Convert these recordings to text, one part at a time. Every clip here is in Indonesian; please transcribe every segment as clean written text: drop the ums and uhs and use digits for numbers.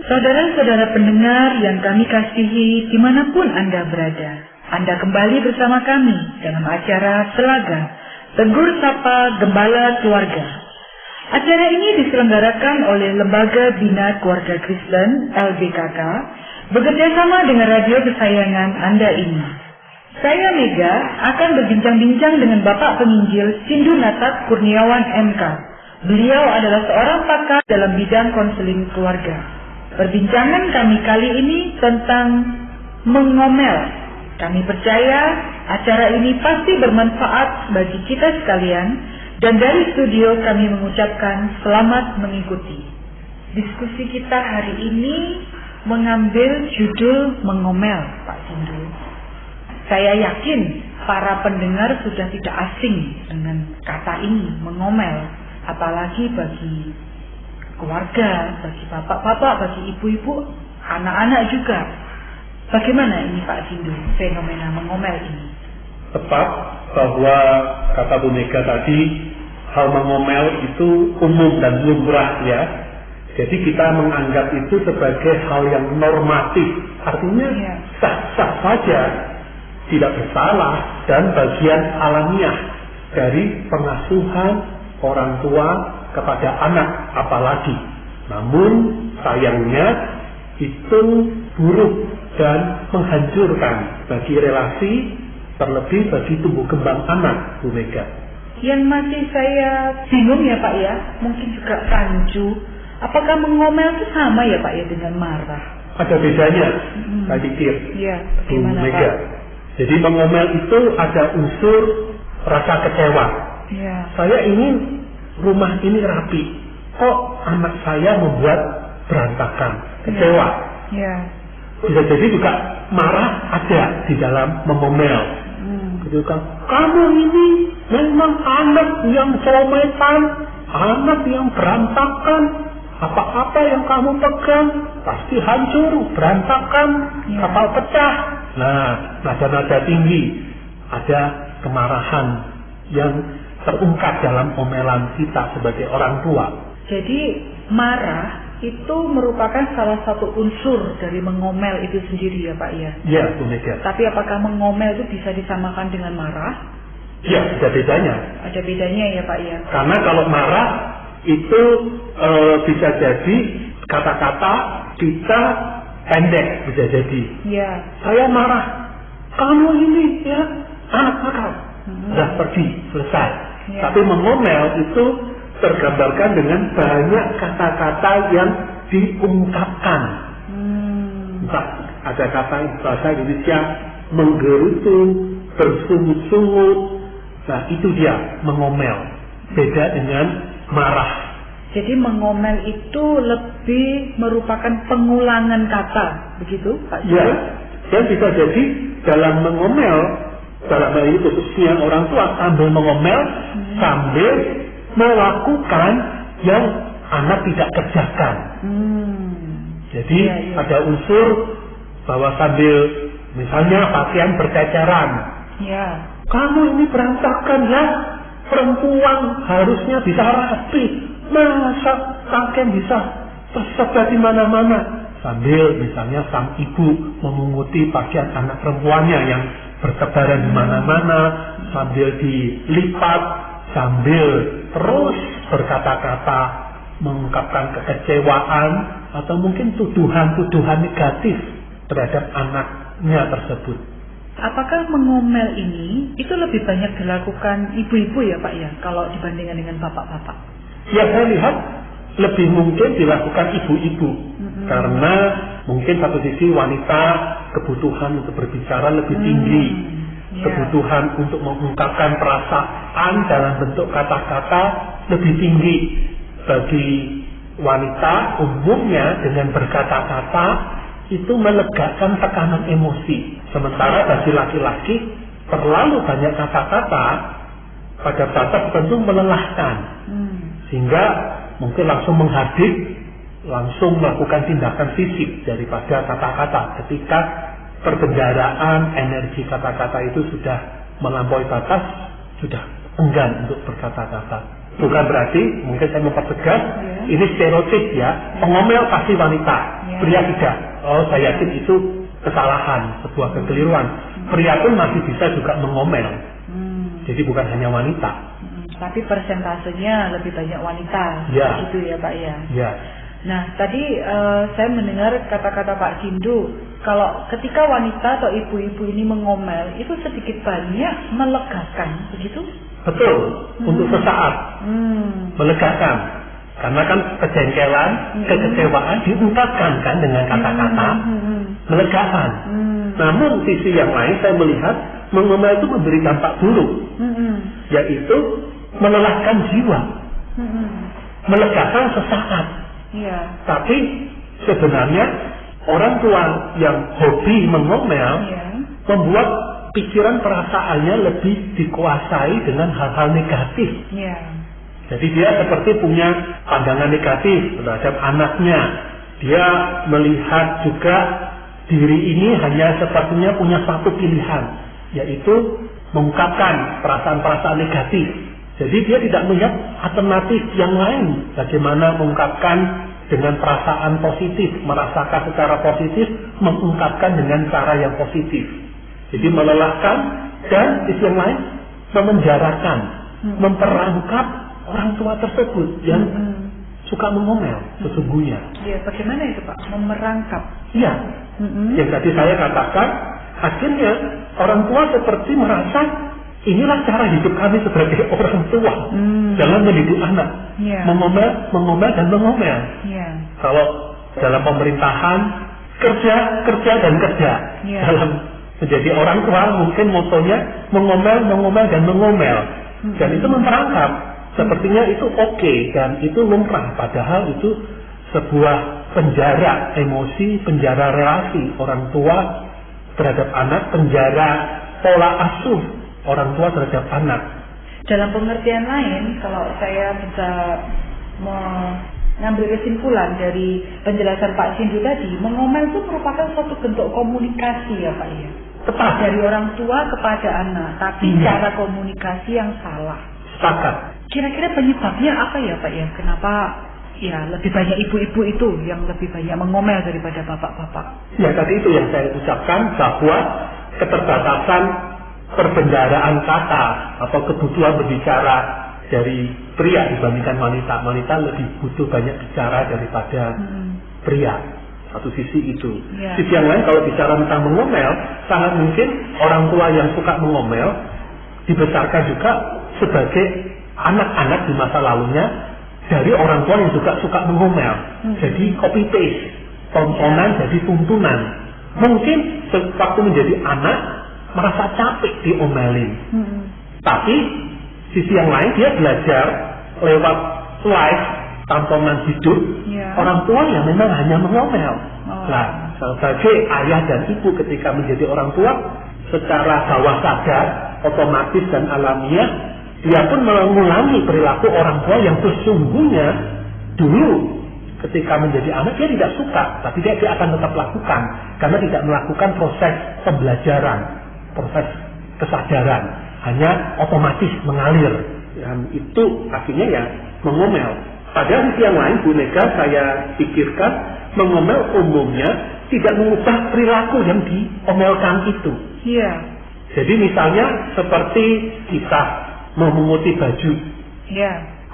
Saudara-saudara pendengar yang kami kasihi dimanapun Anda berada, Anda kembali bersama kami dalam acara Telaga Tegur Sapa Gembala Keluarga. Acara ini diselenggarakan oleh Lembaga Bina Keluarga Kristen LBKK bekerjasama dengan radio kesayangan Anda ini. Saya Mega akan berbincang-bincang dengan Bapak Penginjil Sindu Natak Kurniawan MK. Beliau adalah seorang pakar dalam bidang konseling keluarga. Perbincangan kami kali ini tentang mengomel. Kami percaya acara ini pasti bermanfaat bagi kita sekalian, dan dari studio kami mengucapkan selamat mengikuti. Diskusi kita hari ini mengambil judul mengomel, Pak Sindu. Saya yakin para pendengar sudah tidak asing dengan kata ini, mengomel, apalagi bagi keluarga, bagi bapak-bapak, bagi ibu-ibu, anak-anak juga. Bagaimana ini Pak Sindu, fenomena mengomel ini? Tepat bahwa kata Bu Mega tadi, hal mengomel itu umum dan lumrah ya. Jadi kita menganggap itu sebagai hal yang normatif, artinya sah-sah saja, tidak bersalah dan bagian alamiah dari pengasuhan orang tua kepada anak apalagi. Namun sayangnya itu buruk dan menghancurkan bagi relasi, terlebih bagi tumbuh kembang anak, Bu Mega. Yang masih saya bingung ya Pak ya, mungkin juga rancu. Apakah mengomel itu sama ya Pak ya dengan marah? Ada bedanya, saya pikir, ya, Bu Mega. Pak? Jadi mengomel itu ada unsur rasa kecewa. Ya. Saya ingin rumah ini rapi, kok anak saya membuat berantakan, kecewa. Ya. Bisa jadi juga marah ada di dalam mengomel. Gitu kan, kamu ini memang anak yang cometan, anak yang berantakan, apa-apa yang kamu pegang pasti hancur, berantakan, kapal pecah. Nah, nada-nada tinggi, ada kemarahan yang terungkap dalam omelan kita sebagai orang tua. Jadi marah itu merupakan salah satu unsur dari mengomel itu sendiri ya Pak ya? Iya, Bu Mega. Tapi apakah mengomel itu bisa disamakan dengan marah? Iya, ada bedanya. Ada bedanya ya Pak ya? Karena kalau marah itu bisa jadi kata-kata kita pendek, bisa jadi. Iya. Saya marah, kamu ini ya anak nakal. Sudah pergi, selesai. Ya. Tapi mengomel itu tergambarkan dengan banyak kata-kata yang diungkapkan. Entah ada kata bahasa Indonesia menggerutu, bersungut-sungut. Nah itu dia mengomel. Beda dengan marah. Jadi mengomel itu lebih merupakan pengulangan kata, begitu Pak? Ya, dan bisa jadi dalam mengomel, dalam hal ini khususnya orang tua sambil mengomel, sambil melakukan yang anak tidak kerjakan. Jadi ada unsur bahwa sambil misalnya pakaian berceceran. Ya. Kamu ini berantakan ya, perempuan harusnya bisa rapi. Masa pakaian bisa tersebar di mana-mana. Sambil misalnya sang ibu memunguti pakaian anak perempuannya yang bertebaran di mana-mana, sambil dilipat, sambil terus berkata-kata mengungkapkan kekecewaan atau mungkin tuduhan-tuduhan negatif terhadap anaknya tersebut. Apakah mengomel ini itu lebih banyak dilakukan ibu-ibu ya Pak ya, kalau dibandingkan dengan bapak-bapak? Ya, saya lihat lebih mungkin dilakukan ibu-ibu. Karena mungkin satu sisi wanita kebutuhan untuk berbicara lebih tinggi. Kebutuhan untuk mengungkapkan perasaan dalam bentuk kata-kata lebih tinggi. Bagi wanita umumnya dengan berkata-kata itu melegakan tekanan emosi. Sementara bagi laki-laki terlalu banyak kata-kata pada batas tentu melelahkan. Sehingga mungkin langsung menghadik, langsung melakukan tindakan fisik daripada kata-kata ketika perbendaraan energi kata-kata itu sudah melampaui batas, sudah enggan untuk berkata-kata. Bukan berarti, mungkin saya mempertegas, ini stereotip ya, pengomel pasti wanita. Pria tidak. Oh, saya yakin itu kesalahan, sebuah kekeliruan. Pria pun masih bisa juga mengomel. Jadi bukan hanya wanita. Tapi persentasenya lebih banyak wanita. Ya. Gitu ya Pak ya. Ya. Nah, tadi saya mendengar kata-kata Pak Sindu, kalau ketika wanita atau ibu-ibu ini mengomel, itu sedikit banyak melegakan, begitu? Betul, untuk sesaat melegakan. Karena kan kejengkelan, kekecewaan diungkapkan kan dengan kata-kata melegakan. Namun sisi yang lain saya melihat mengomel itu memberi dampak buruk, yaitu melelahkan jiwa, melegakan sesaat. Iya. Tapi sebenarnya orang tua yang hobi mengomel membuat pikiran perasaannya lebih dikuasai dengan hal-hal negatif. Iya. Jadi dia seperti punya pandangan negatif terhadap anaknya. Dia melihat juga diri ini hanya sepertinya punya satu pilihan, yaitu mengungkapkan perasaan-perasaan negatif. Jadi dia tidak melihat alternatif yang lain. Bagaimana mengungkapkan dengan perasaan positif, merasakan secara positif, mengungkapkan dengan cara yang positif. Jadi melelahkan dan sisi yang lain memenjarakan, memperangkap orang tua tersebut yang suka mengomel sesungguhnya. Iya, bagaimana itu Pak? Memerangkap. Iya. Yang tadi saya katakan, akhirnya orang tua seperti merasa inilah cara hidup kami sebagai orang tua. Jangan mendidik anak. Mengomel dan mengomel. Kalau dalam pemerintahan, kerja dan kerja. Dalam menjadi orang tua mungkin motonya mengomel dan mengomel. Dan itu memperangkap. Sepertinya itu oke dan itu lumrah. Padahal itu sebuah penjara emosi, penjara relasi orang tua terhadap anak, penjara pola asuh orang tua terhadap anak. Dalam pengertian lain, kalau saya bisa mengambil kesimpulan dari penjelasan Pak Sindu tadi, mengomel itu merupakan suatu bentuk komunikasi ya Pak ya. Tepat. Dari orang tua kepada anak, tapi cara komunikasi yang salah. Sepakat. Kira-kira penyebabnya apa ya Pak ya? Kenapa ya lebih banyak ibu-ibu itu yang lebih banyak mengomel daripada bapak-bapak? Ya tadi itu yang saya ucapkan bahwa keterbatasan perbendaharaan kata atau kebutuhan berbicara dari pria dibandingkan wanita. Wanita lebih butuh banyak bicara daripada pria. Satu sisi itu. Sisi yang lain kalau bicara tentang mengomel, sangat mungkin orang tua yang suka mengomel dibesarkan juga sebagai anak-anak di masa lalunya dari orang tua yang juga suka mengomel. Jadi copy paste, tontonan jadi tuntunan. Mungkin waktu menjadi anak merasa capek diomelin. Tapi sisi yang lain dia belajar lewat live tontonan hidup orang tua yang memang hanya mengomel. Nah, sebagai ayah dan ibu ketika menjadi orang tua, secara bawah sadar, otomatis dan alamiah, dia pun mengulangi perilaku orang tua yang sesungguhnya dulu ketika menjadi anak dia tidak suka, tapi dia akan tetap lakukan karena tidak melakukan proses pembelajaran, proses kesadaran, hanya otomatis mengalir, dan itu akhirnya ya mengomel. Pada sisi yang lain, Bu Mega saya pikirkan mengomel umumnya tidak mengubah perilaku yang diomelkan itu. Iya. Jadi misalnya seperti kita mau menguti baju,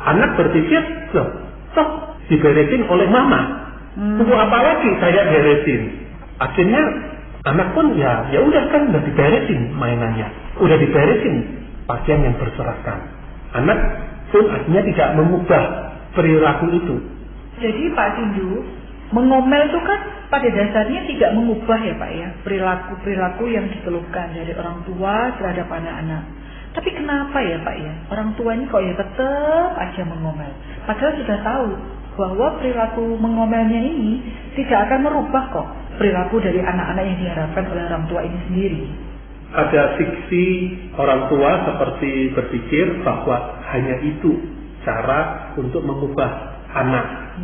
anak berpikir, loh, toh diberesin oleh mama, untuk apa lagi saya beresin? Akhirnya anak pun ya udah kan udah diberesin mainannya, udah diberesin pakaian yang berserakan. Anak pun akhirnya tidak mengubah perilaku itu. Jadi Pak Sindu, mengomel itu kan pada dasarnya tidak mengubah ya Pak ya perilaku yang dikeluhkan dari orang tua terhadap anak-anak. Tapi kenapa ya Pak ya orang tua ini kok ya tetap aja mengomel? Padahal sudah tahu bahwa perilaku mengomelnya ini tidak akan merubah kok perilaku dari anak-anak yang diharapkan oleh orang tua ini sendiri. Ada fiksi orang tua seperti berpikir bahwa hanya itu cara untuk mengubah anak.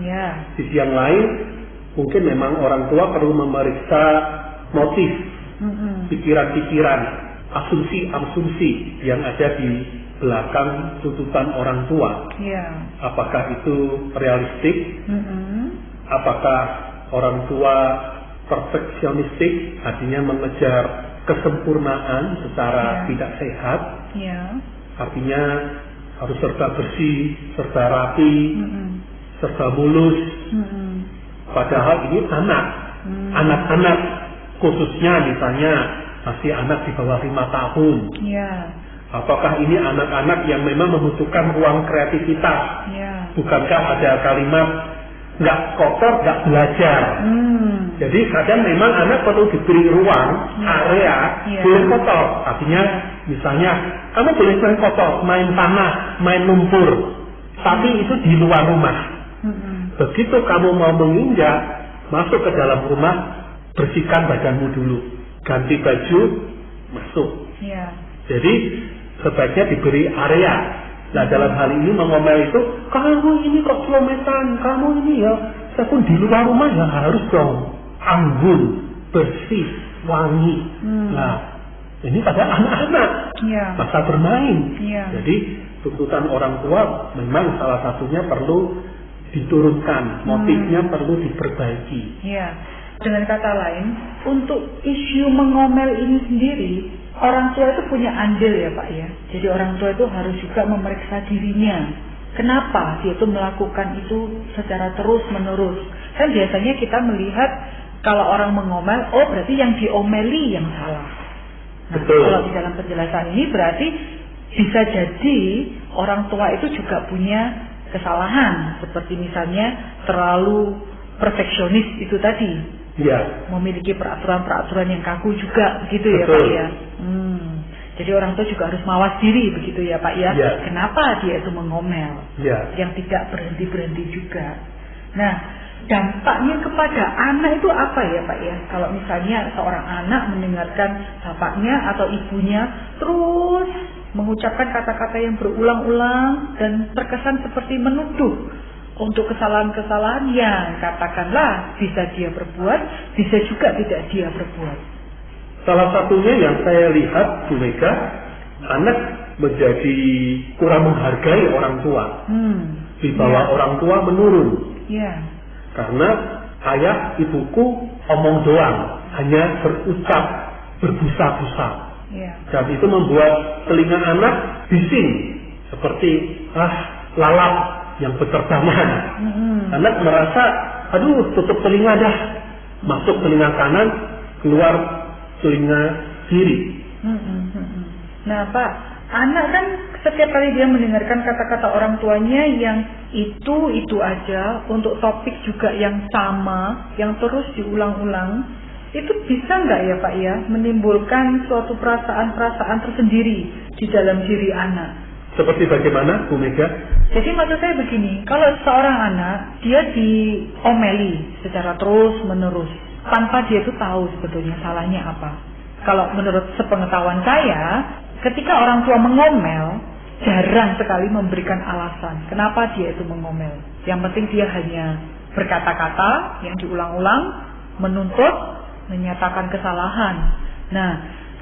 Sisi yang lain, mungkin memang orang tua perlu memeriksa motif, pikiran-pikiran, asumsi-asumsi yang ada di belakang tuntutan orang tua. Apakah itu realistik? Apakah orang tua perfeksionistik, artinya mengejar kesempurnaan secara tidak sehat. Artinya harus serba bersih, serba rapi, serba mulus. Padahal ini anak-anak khususnya misalnya masih anak di bawah 5 tahun. Apakah ini anak-anak yang memang membutuhkan ruang kreativitas? Bukankah ada kalimat nggak kotor, nggak belajar? Jadi kadang memang anak perlu diberi ruang, area, boleh kotor. Artinya misalnya kamu boleh main kotor, main tanah, main lumpur, tapi itu di luar rumah. Begitu kamu mau menginjak, masuk ke dalam rumah, bersihkan badanmu dulu, ganti baju, masuk. Jadi sebaiknya diberi area. Nah dalam hal ini mengomel itu, kamu ini kok celometan, kamu ini ya, saya pun di luar rumah ya harus dong anggun, bersih, wangi. Nah ini pada anak-anak, masa bermain. Jadi tuntutan orang tua memang salah satunya perlu diturunkan, motifnya perlu diperbaiki. Dengan kata lain, untuk isu mengomel ini sendiri, orang tua itu punya andil ya Pak ya. Jadi orang tua itu harus juga memeriksa dirinya. Kenapa dia itu melakukan itu secara terus menerus? Kan biasanya kita melihat kalau orang mengomel, oh berarti yang diomeli yang salah. Nah, kalau di dalam penjelasan ini berarti bisa jadi orang tua itu juga punya kesalahan. Seperti misalnya terlalu perfeksionis itu tadi. Memiliki peraturan-peraturan yang kaku juga begitu ya Pak ya. Jadi orang tua juga harus mawas diri begitu ya Pak ya. Kenapa dia itu mengomel yang tidak berhenti-berhenti juga. Nah dampaknya kepada anak itu apa ya Pak ya? Kalau misalnya seorang anak mendengarkan bapaknya atau ibunya terus mengucapkan kata-kata yang berulang-ulang dan terkesan seperti menuduh untuk kesalahan-kesalahan yang katakanlah bisa dia berbuat, bisa juga tidak dia berbuat. Salah satunya yang saya lihat, Bu Mega, anak menjadi kurang menghargai orang tua. Di bawah orang tua menurun. Karena ayah ibuku omong doang, hanya berucap, berbusa-busa. Dan itu membuat telinga anak bising, seperti lalat yang berterbangan. Anak merasa, aduh tutup telinga dah, masuk telinga kanan, keluar telinga kiri. Nah Pak, anak kan setiap kali dia mendengarkan kata-kata orang tuanya yang itu aja, untuk topik juga yang sama, yang terus diulang-ulang, itu bisa nggak ya Pak ya menimbulkan suatu perasaan-perasaan tersendiri di dalam diri anak? Seperti bagaimana, Bu Mega? Jadi maksud saya begini, kalau seorang anak dia diomeli secara terus menerus tanpa dia itu tahu sebetulnya salahnya apa. Kalau menurut sepengetahuan saya, ketika orang tua mengomel, jarang sekali memberikan alasan kenapa dia itu mengomel. Yang penting dia hanya berkata-kata yang diulang-ulang, menuntut, menyatakan kesalahan. Nah,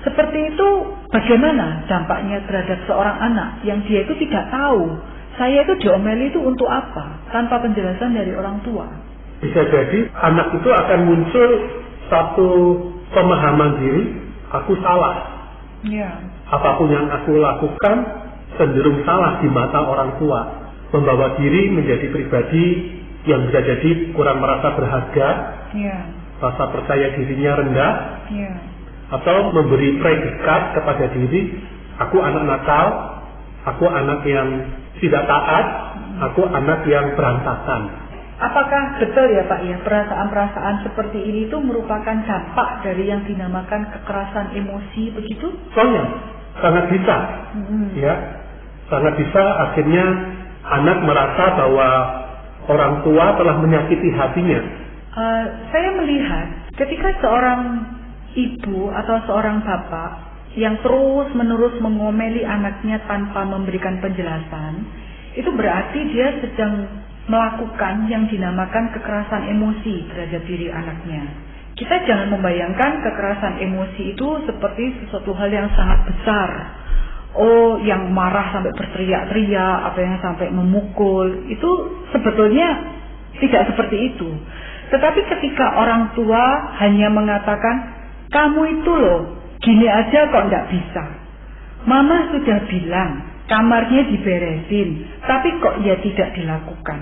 seperti itu bagaimana dampaknya terhadap seorang anak yang dia itu tidak tahu saya itu diomeli itu untuk apa tanpa penjelasan dari orang tua. Bisa jadi anak itu akan muncul satu pemahaman diri, aku salah. Apapun yang aku lakukan cenderung salah di mata orang tua, membawa diri menjadi pribadi yang bisa jadi kurang merasa berharga, rasa percaya dirinya rendah, atau memberi predikat kepada diri, aku anak nakal, aku anak yang tidak taat, aku anak yang berantakan. Apakah betul ya Pak ya, perasaan-perasaan seperti ini itu merupakan dampak dari yang dinamakan kekerasan emosi begitu? Soalnya sangat bisa, ya, sangat bisa. Akhirnya anak merasa bahwa orang tua telah menyakiti hatinya. Saya melihat ketika seorang ibu atau seorang bapak yang terus-menerus mengomeli anaknya tanpa memberikan penjelasan, itu berarti dia sedang melakukan yang dinamakan kekerasan emosi terhadap diri anaknya. Kita jangan membayangkan kekerasan emosi itu seperti sesuatu hal yang sangat besar. Oh, yang marah sampai berteriak-teriak, apa yang sampai memukul, itu sebetulnya tidak seperti itu. Tetapi ketika orang tua hanya mengatakan, kamu itu loh, gini aja kok nggak bisa. Mama sudah bilang, kamarnya diberesin, tapi kok ya tidak dilakukan.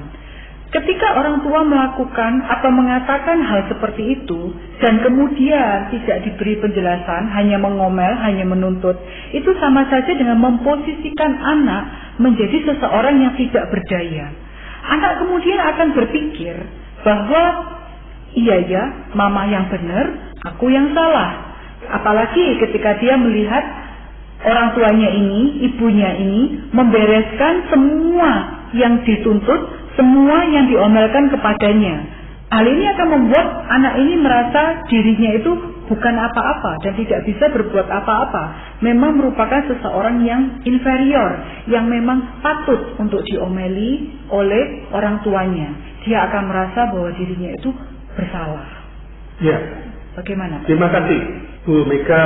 Ketika orang tua melakukan atau mengatakan hal seperti itu, dan kemudian tidak diberi penjelasan, hanya mengomel, hanya menuntut, itu sama saja dengan memposisikan anak menjadi seseorang yang tidak berdaya. Anak kemudian akan berpikir bahwa iya ya, mama yang benar, aku yang salah. Apalagi ketika dia melihat orang tuanya ini, ibunya ini membereskan semua yang dituntut, semua yang diomelkan kepadanya. Hal ini akan membuat anak ini merasa dirinya itu bukan apa-apa dan tidak bisa berbuat apa-apa. Memang merupakan seseorang yang inferior, yang memang patut untuk diomeli oleh orang tuanya. Dia akan merasa bahwa dirinya itu bersalah. Ya. Bagaimana? Terima kasih Bu Mega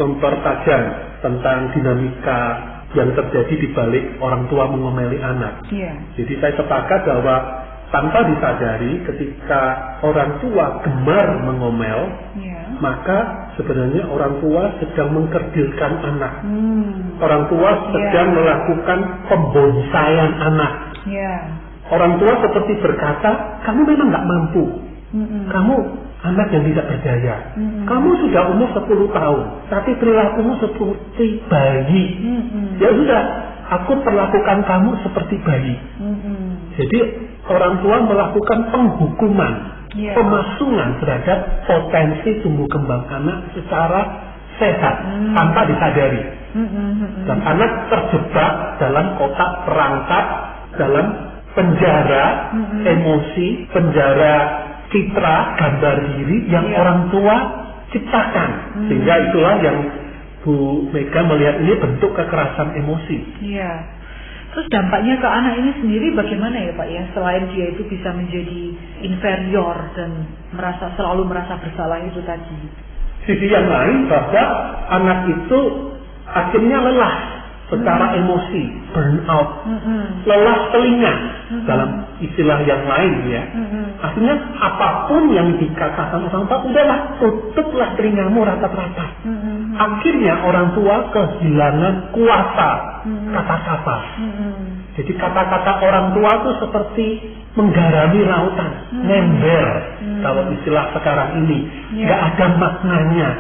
mempertajam tentang dinamika yang terjadi di balik orang tua mengomeli anak. Ya. Jadi saya sepakat bahwa tanpa disadari ketika orang tua gemar mengomel, Ya. maka sebenarnya orang tua sedang mengkerdilkan anak. Orang tua sedang melakukan pembonsaian anak. Ya. Orang tua seperti berkata, kamu memang nggak mampu. Kamu anak yang tidak berdaya. Kamu sudah umur 10 tahun, tapi perilakumu seperti bayi. Ya sudah, aku perlakukan kamu seperti bayi. Jadi orang tua melakukan penghukuman, pemasungan terhadap potensi tumbuh kembang anak secara sehat tanpa disadari. Dan anak terjebak dalam kotak perangkap, dalam penjara emosi, penjara citra, gambar diri yang orang tua ciptakan. Sehingga itulah yang Bu Mega melihat ini bentuk kekerasan emosi. Iya. Terus dampaknya ke anak ini sendiri bagaimana ya Pak ya? Selain dia itu bisa menjadi inferior dan selalu merasa bersalah itu tadi. Sisi yang lain bahwa anak itu akhirnya lelah secara emosi, burnout, lelah telinga dalam istilah yang lain ya. Akhirnya apapun yang dikatakan orang tua, udahlah tutuplah telingamu rapat-rapat. Akhirnya orang tua kehilangan kuasa kata-kata. Jadi kata-kata orang tua itu seperti menggarami lautan, ngember kalau istilah sekarang ini, nggak ada maknanya.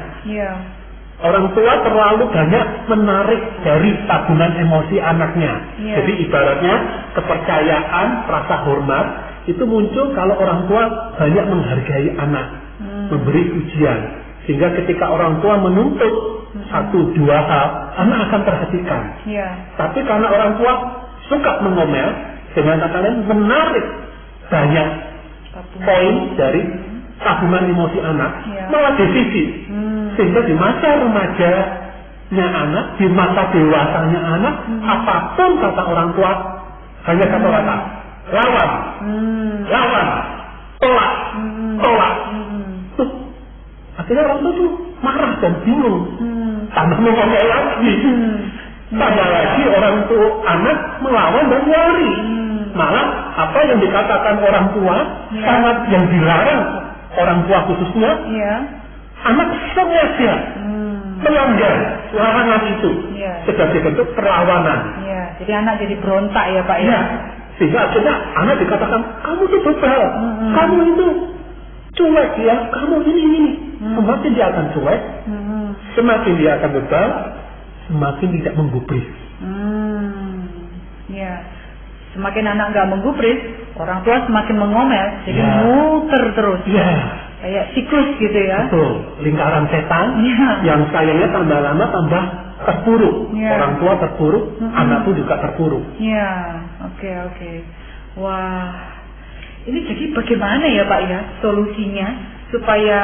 Orang tua terlalu banyak menarik dari tabungan emosi anaknya. Jadi ibaratnya kepercayaan, rasa hormat itu muncul kalau orang tua banyak menghargai anak, memberi pujian. Sehingga ketika orang tua menuntut 1-2 hal, anak akan perhatikan. Tapi karena orang tua suka mengomel, dengan kata lain menarik banyak poin dari tabungan emosi anak, malah defisit. Sehingga di masa remajanya anak, di masa dewasanya anak, apapun kata orang tua, hanya satu kata, lawan, tolak. Akhirnya orang tua tuh marah dan bingung, tambah mengomel lagi, tambah lagi orang tua anak melawan dan lari. Malah apa yang dikatakan orang tua, sangat yang dilarang orang tua khususnya, anak sengaja melanggar larangan itu sebagai bentuk perlawanan. Jadi anak jadi berontak ya Pak ya. Sehingga akhirnya anak dikatakan kamu itu bebal, kamu itu cuek ya, kamu ini. Semakin dia akan cuek, semakin dia akan bebal, semakin tidak menggubris. Semakin anak nggak menggubris, orang tua semakin mengomel, jadi muter terus. Kayak siklus gitu ya. Betul, lingkaran setan yang sayangnya tambah lama tambah terpuruk. Orang tua terpuruk, anak pun juga terpuruk. Oke. Wah, ini jadi bagaimana ya Pak ya solusinya supaya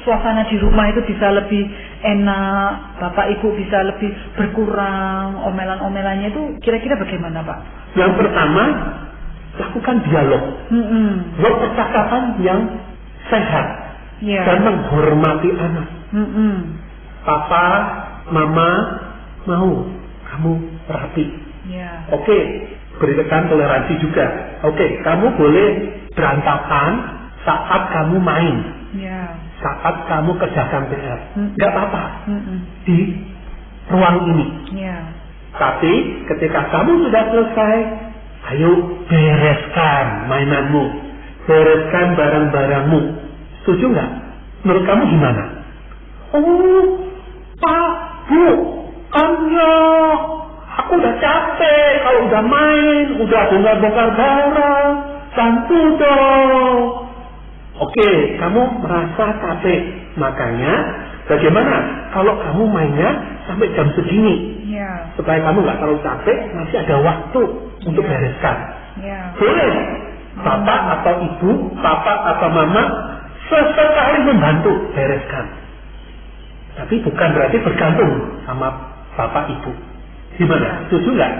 suasana di rumah itu bisa lebih enak, Bapak Ibu bisa lebih berkurang, omelan-omelannya itu kira-kira bagaimana Pak? Yang pertama, lakukan dialog. Buat percakapan yang sehat dan menghormati anak. Papa, mama mau kamu rapi. Oke, berikan toleransi juga. Oke, kamu boleh berantakan saat kamu main, Ya. saat kamu kerjakan PR, nggak apa-apa di ruang ini. Ya. Tapi ketika kamu sudah selesai, ayo bereskan mainanmu, bereskan barang-barangmu. Setuju nggak? Menurut kamu gimana? Oh, Pak, Bu, aku udah capek kalau udah main, udah bongkar-bongkar barang, bantu dong. Oke, kamu merasa capek, makanya bagaimana kalau kamu mainnya sampai jam segini? Ya. Supaya kamu nggak terlalu capek, masih ada waktu untuk bereskan. Ya. Boleh, bapak atau ibu, bapak atau mama, sesekali membantu bereskan. Tapi bukan berarti bergantung sama bapak ibu. Gimana? Setuju nggak?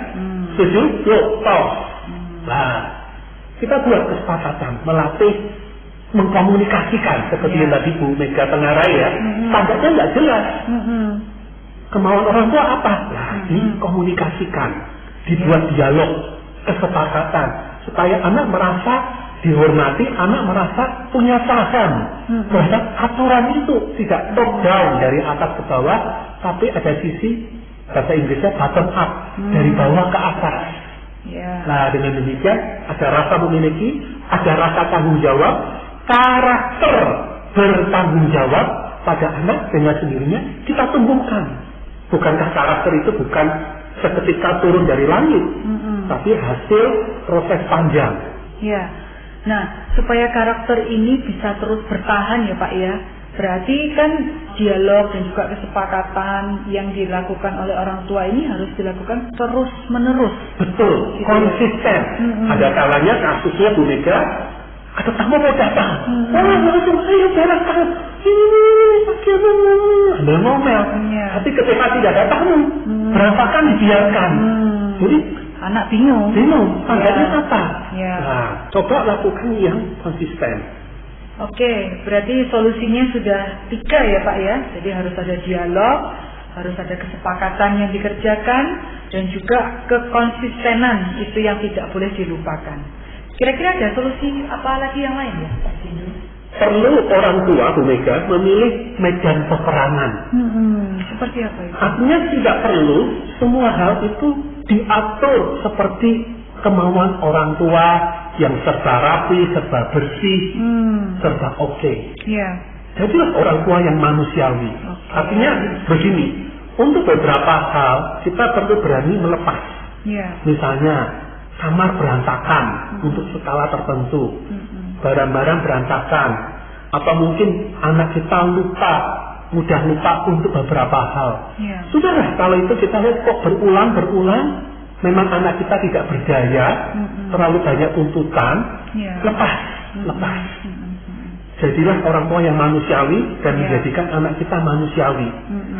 Setuju? Yuk, tos. Nah, kita buat kesepakatan, melatih, mengkomunikasikan seperti yang tadi Bu Mega Tengarai ya. Standarnya nggak jelas. Kemauan orang tua apa? Nah, dikomunikasikan, dibuat dialog, kesepakatan, supaya anak merasa dihormati, anak merasa punya saham terhadap aturan itu, tidak top down dari atas ke bawah, tapi ada sisi bahasa Inggrisnya bottom up, dari bawah ke atas. Nah, dengan demikian ada rasa memiliki, ada rasa tanggung jawab, karakter bertanggung jawab pada anak dengan sendirinya kita tumbuhkan. Bukankah karakter itu bukan seketika turun dari langit, tapi hasil proses panjang. Ya. Nah, supaya karakter ini bisa terus bertahan ya Pak ya, berarti kan dialog dan juga kesepakatan yang dilakukan oleh orang tua ini harus dilakukan terus menerus. Betul, gitu konsisten. Ada kalanya kasusnya Bu Mega, ada tamu mau datang, langsung ayo bereskan, ambil ngomel. Tapi ketika tidak ada tamu, berantakan dibiarkan. Jadi anak bingung. Standarnya apa? Ya. Nah, coba lakukan yang konsisten. Oke, berarti solusinya sudah 3 ya Pak ya. Jadi harus ada dialog, harus ada kesepakatan yang dikerjakan, dan juga kekonsistenan itu yang tidak boleh dilupakan. Kira-kira ada solusi apa lagi yang lain ya Pak Sindu? Perlu orang tua Bu Mega memilih medan peperangan. Seperti apa itu? Artinya tidak perlu semua hal itu diatur seperti kemauan orang tua yang serba rapi, serba bersih, serba oke. Ya. Jadilah orang tua yang manusiawi. Artinya begini, untuk beberapa hal kita perlu berani melepas. Ya. Misalnya kamar berantakan untuk skala tertentu, barang-barang berantakan, atau mungkin anak kita mudah lupa untuk beberapa hal. Ya. Sudahlah, kalau itu kita lihat kok berulang, memang anak kita tidak berdaya, terlalu banyak tuntutan, lepas. Jadilah orang tua yang manusiawi dan menjadikan anak kita manusiawi.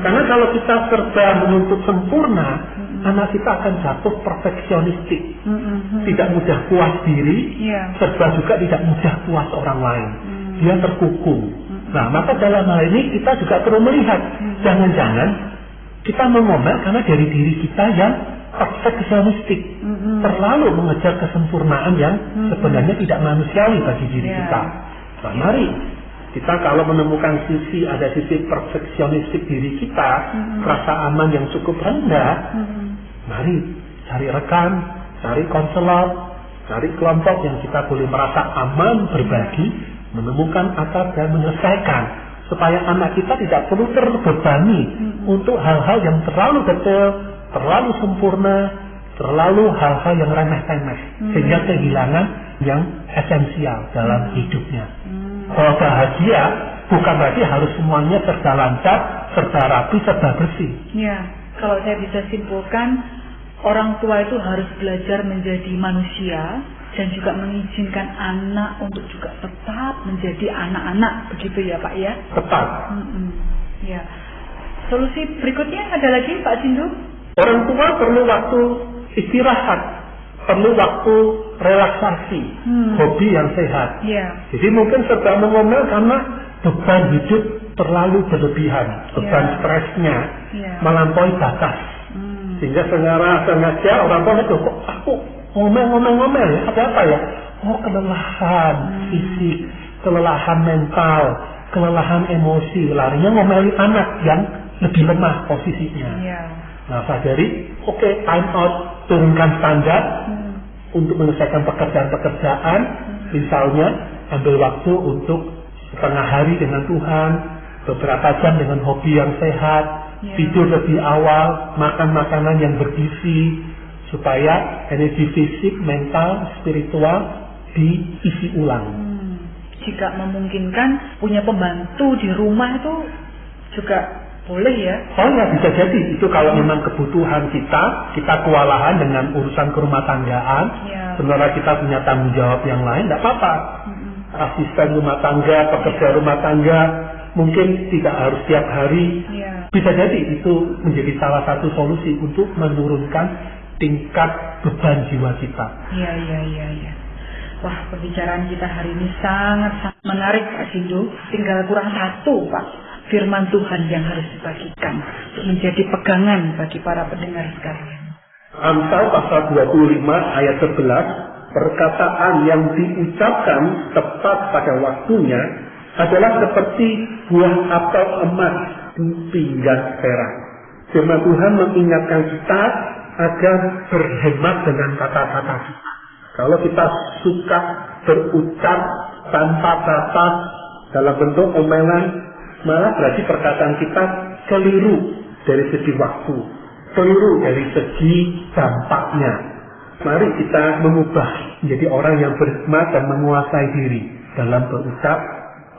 Karena kalau kita serba menuntut sempurna, anak kita akan jatuh perfeksionistik, tidak mudah puas diri, serba juga tidak mudah puas orang lain. Dia terkukung. Nah, maka dalam hal ini kita juga perlu melihat, jangan-jangan kita mengomel karena dari diri kita yang perfeksionistik, terlalu mengejar kesempurnaan yang sebenarnya tidak manusiawi bagi diri kita. Nah, mari kita kalau menemukan ada sisi perfeksionistik diri kita, rasa aman yang cukup rendah, mari cari rekan, cari konselor, cari kelompok yang kita boleh merasa aman berbagi, menemukan akar dan menyelesaikan, supaya anak kita tidak perlu terbebani untuk hal-hal yang terlalu detail, terlalu sempurna, terlalu hal-hal yang remeh-temeh, sehingga kehilangan yang esensial dalam hidupnya. Kalau bahagia bukan berarti harus semuanya serba lancar, serba rapi, serba bersih. Ya, kalau saya bisa simpulkan, orang tua itu harus belajar menjadi manusia dan juga mengizinkan anak untuk juga tetap menjadi anak-anak, begitu ya Pak ya? Tepat. Ya. Solusi berikutnya ada lagi Pak Sindu? Orang tua perlu waktu istirahat, perlu waktu relaksasi, hobi yang sehat. Jadi mungkin serba mengomel karena beban hidup terlalu berlebihan, beban stresnya melampaui batas, sehingga sengaja orang tua itu kok aku ngomel ya, ada apa ya? Oh, kelelahan fisik, kelelahan mental, kelelahan emosi, larinya ngomeli anak yang lebih lemah posisinya. Iya. Nah, sadari, oke, time out, turunkan standar untuk menyelesaikan pekerjaan-pekerjaan, misalnya ambil waktu untuk setengah hari dengan Tuhan, beberapa jam dengan hobi yang sehat, tidur lebih awal, makan makanan yang bergizi, supaya energi fisik, mental, spiritual diisi ulang. Jika memungkinkan punya pembantu di rumah itu juga boleh ya? Oh ya, bisa jadi itu kalau memang kebutuhan kita kewalahan dengan urusan kerumah tanggaan, sementara kita punya tanggung jawab yang lain, tidak apa-apa. Asisten rumah tangga, pekerja rumah tangga, mungkin tidak harus tiap hari. Bisa jadi itu menjadi salah satu solusi untuk menurunkan tingkat beban jiwa kita. Iya. Wah, pembicaraan kita hari ini sangat menarik, Pak Sindu. Tinggal kurang satu, Pak. Firman Tuhan yang harus dibagikan menjadi pegangan bagi para pendengar sekalian. Amsal pasal 25 ayat 11, perkataan yang diucapkan tepat pada waktunya adalah seperti buah apel emas di pinggan perak. Firman Tuhan mengingatkan kita agar berhemat dengan kata-kata kita. Kalau kita suka berucap tanpa batas dalam bentuk omelan, malah berarti perkataan kita keliru dari segi waktu, keliru dari segi dampaknya. Mari kita mengubah menjadi orang yang berhikmat dan menguasai diri dalam berucap,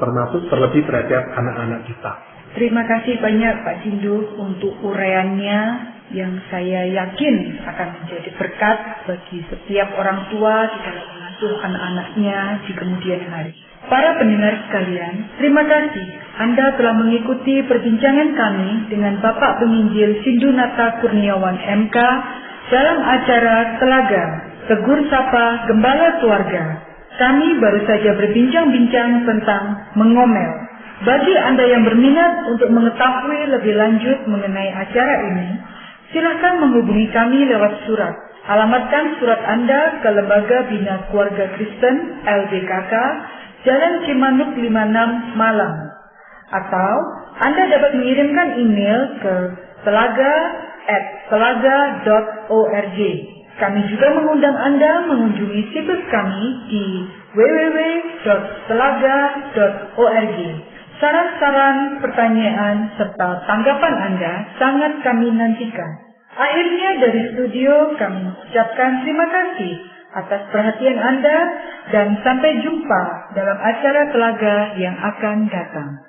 termasuk terlebih terhadap anak-anak kita. Terima kasih banyak Pak Sindu untuk uraiannya yang saya yakin akan menjadi berkat bagi setiap orang tua di dalam mengasuh anak-anaknya di kemudian hari. Para pendengar sekalian, terima kasih Anda telah mengikuti perbincangan kami dengan Bapak Penginjil Sindunata Kurniawan MK dalam acara Telaga Tegur Sapa Gembala Keluarga. Kami baru saja berbincang-bincang tentang mengomel. Bagi Anda yang berminat untuk mengetahui lebih lanjut mengenai acara ini, silakan menghubungi kami lewat surat. Alamatkan surat Anda ke Lembaga Bina Keluarga Kristen LBKK, Jalan Cimanuk 56 Malang. Atau Anda dapat mengirimkan email ke telaga@telaga.org. Kami juga mengundang Anda mengunjungi situs kami di www.telaga.org. Saran-saran, pertanyaan, serta tanggapan Anda sangat kami nantikan. Akhirnya dari studio kami mengucapkan terima kasih atas perhatian Anda dan sampai jumpa dalam acara Telaga yang akan datang.